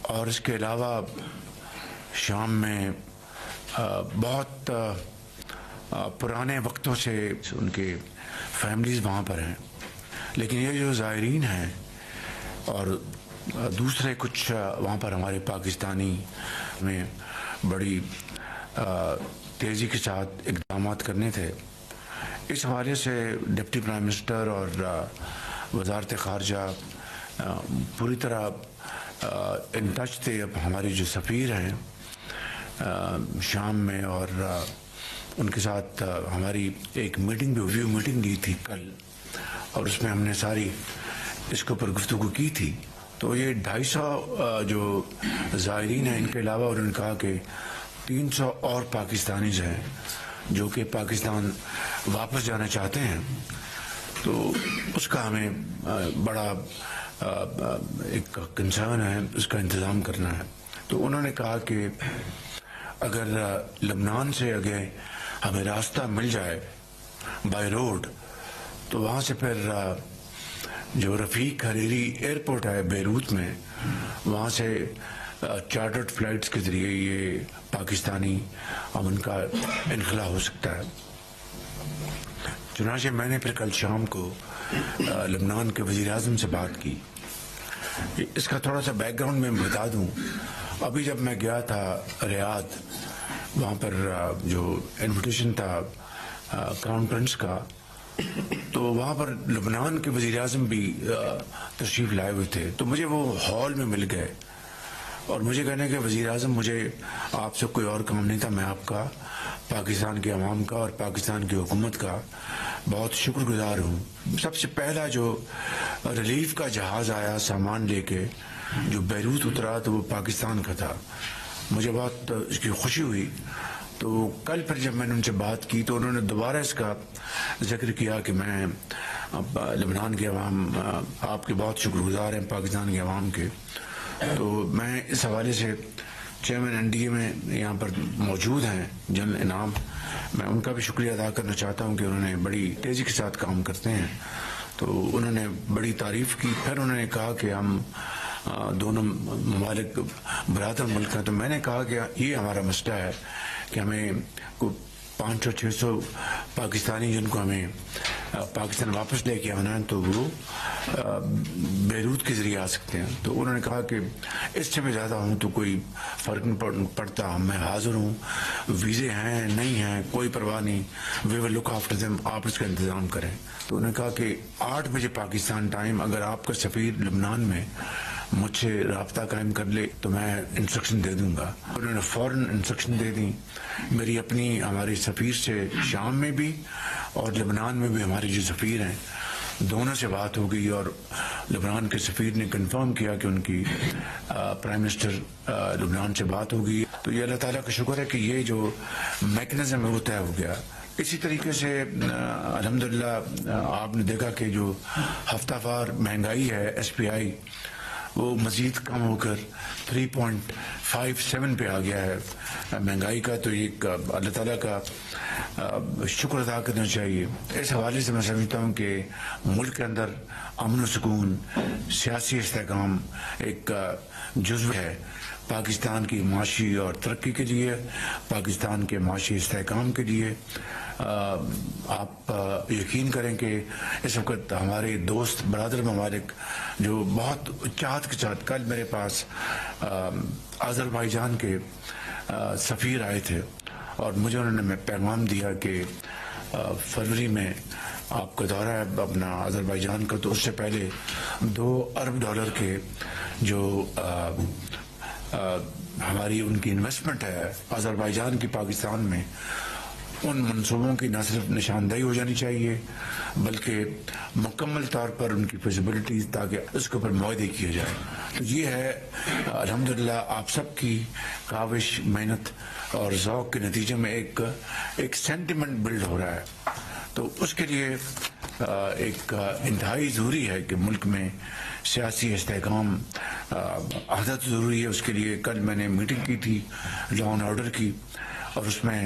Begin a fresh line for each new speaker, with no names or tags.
اور اس کے علاوہ شام میں بہت پرانے وقتوں سے ان کے فیملیز وہاں پر ہیں، لیکن یہ جو زائرین ہیں اور دوسرے کچھ وہاں پر ہمارے پاکستانی میں بڑی تیزی کے ساتھ اقدامات کرنے تھے، اس حوالے سے ڈپٹی پرائم منسٹر اور وزارت خارجہ پوری طرح ان ٹچ تھے. اب ہمارے جو سفیر ہیں شام میں، اور ان کے ساتھ ہماری ایک میٹنگ بھی ریویو میٹنگ لی تھی کل، اور اس میں ہم نے ساری اس کے اوپر گفتگو کی تھی. تو یہ 250 جو زائرین ہیں، ان کے علاوہ انہوں نے کہا کہ 300 اور پاکستانیز ہیں جو کہ پاکستان واپس جانا چاہتے ہیں. تو اس کا ہمیں بڑا ایک کنسرن ہے، اس کا انتظام کرنا ہے. تو انہوں نے کہا کہ اگر لبنان سے اگر ہمیں راستہ مل جائے بائی روڈ، تو وہاں سے پھر جو رفیق حریری ایئرپورٹ ہے بیروت میں، وہاں سے چارٹرڈ فلائٹس کے ذریعے یہ پاکستانی اب ان کا انخلا ہو سکتا ہے. چنانچہ میں نے پھر کل شام کو لبنان کے وزیر اعظم سے بات کی. اس کا تھوڑا سا بیک گراؤنڈ میں بتا دوں. ابھی جب میں گیا تھا ریاض، وہاں پر جو انویٹیشن تھا کراؤن پرنس کا، تو وہاں پر لبنان کے وزیر اعظم بھی تشریف لائے ہوئے تھے. تو مجھے وہ ہال میں مل گئے اور مجھے کہنے کہ وزیر اعظم، مجھے آپ سے کوئی اور کام نہیں تھا، میں آپ کا، پاکستان کے عوام کا اور پاکستان کی حکومت کا بہت شکر گزار ہوں. سب سے پہلا جو ریلیف کا جہاز آیا سامان لے کے جو بیروت اترا، تو وہ پاکستان کا تھا. مجھے بہت اس کی خوشی ہوئی. تو کل پھر جب میں نے ان سے بات کی تو انہوں نے دوبارہ اس کا ذکر کیا کہ میں لبنان کے عوام آپ کے بہت شکر گزار ہیں، پاکستان کے عوام کے. تو میں اس حوالے سے چیئرمین این ڈی اے میں یہاں پر موجود ہیں جنرل انعام، میں ان کا بھی شکریہ ادا کرنا چاہتا ہوں کہ انہوں نے بڑی تیزی کے ساتھ کام کرتے ہیں. تو انہوں نے بڑی تعریف کی. پھر انہوں نے کہا کہ ہم دونوں ممالک برادر ملک ہیں. تو میں نے کہا کہ یہ ہمارا مسئلہ ہے کہ ہمیں 500-600 پاکستانی جن کو ہمیں پاکستان واپس لے کے آنا ہے، تو وہ بیروت کے ذریعے آ سکتے ہیں. تو انہوں نے کہا کہ اس سے میں زیادہ ہوں تو کوئی فرق نہیں پڑتا، میں حاضر ہوں، ویزے ہیں نہیں ہیں کوئی پرواہ نہیں، وی ول لک آفٹر دیم، آپ اس کا انتظام کریں. تو انہوں نے کہا کہ 8 بجے پاکستان ٹائم اگر آپ کا سفیر لبنان میں مجھ سے رابطہ قائم کر لے تو میں انسٹرکشن دے دوں گا. انہوں نے فوراً انسٹرکشن دے دیں. میری اپنی ہمارے سفیر سے شام میں بھی اور لبنان میں بھی ہمارے جو سفیر ہیں دونوں سے بات ہو گئی، اور لبنان کے سفیر نے کنفرم کیا کہ ان کی پرائم منسٹر لبنان سے بات ہو گئی. تو یہ اللہ تعالیٰ کا شکر ہے کہ یہ جو میکنزم ہے وہ طے ہو گیا. اسی طریقے سے الحمدللہ آپ نے دیکھا کہ جو ہفتہ وار مہنگائی ہے ایس پی آئی، وہ مزید کم ہو کر 3.57 پہ آ گیا ہے مہنگائی کا. تو یہ اللہ تعالیٰ کا شکر ادا کرنا چاہیے. اس حوالے سے میں سمجھتا ہوں کہ ملک کے اندر امن و سکون، سیاسی استحکام ایک جزو ہے پاکستان کی معاشی اور ترقی کے لیے، پاکستان کے معاشی استحکام کے لیے. آپ یقین کریں کہ اس وقت ہمارے دوست برادر ممالک جو بہت چاہت کے ساتھ، کل میرے پاس آذربائیجان کے سفیر آئے تھے اور مجھے انہوں نے پیغام دیا کہ فروری میں آپ کا دورہ ہے اپنا آذربائیجان کا، تو اس سے پہلے $2 ارب کے جو ہماری ان کی انویسٹمنٹ ہے آذربائیجان کی پاکستان میں، ان منصوبوں کی نہ صرف نشاندہی ہو جانی چاہیے بلکہ مکمل طور پر ان کی فیزیبلٹی، تاکہ اس کے اوپر معاہدے کیے جائیں. تو یہ ہے الحمدللہ آپ سب کی کاوش، محنت اور ذوق کے نتیجے میں ایک سینٹیمنٹ بلڈ ہو رہا ہے. تو اس کے لیے ایک انتہائی ضروری ہے کہ ملک میں سیاسی استحکام عادت ضروری ہے. اس کے لیے کل میں نے میٹنگ کی تھی لا اینڈ آرڈر کی، اور اس میں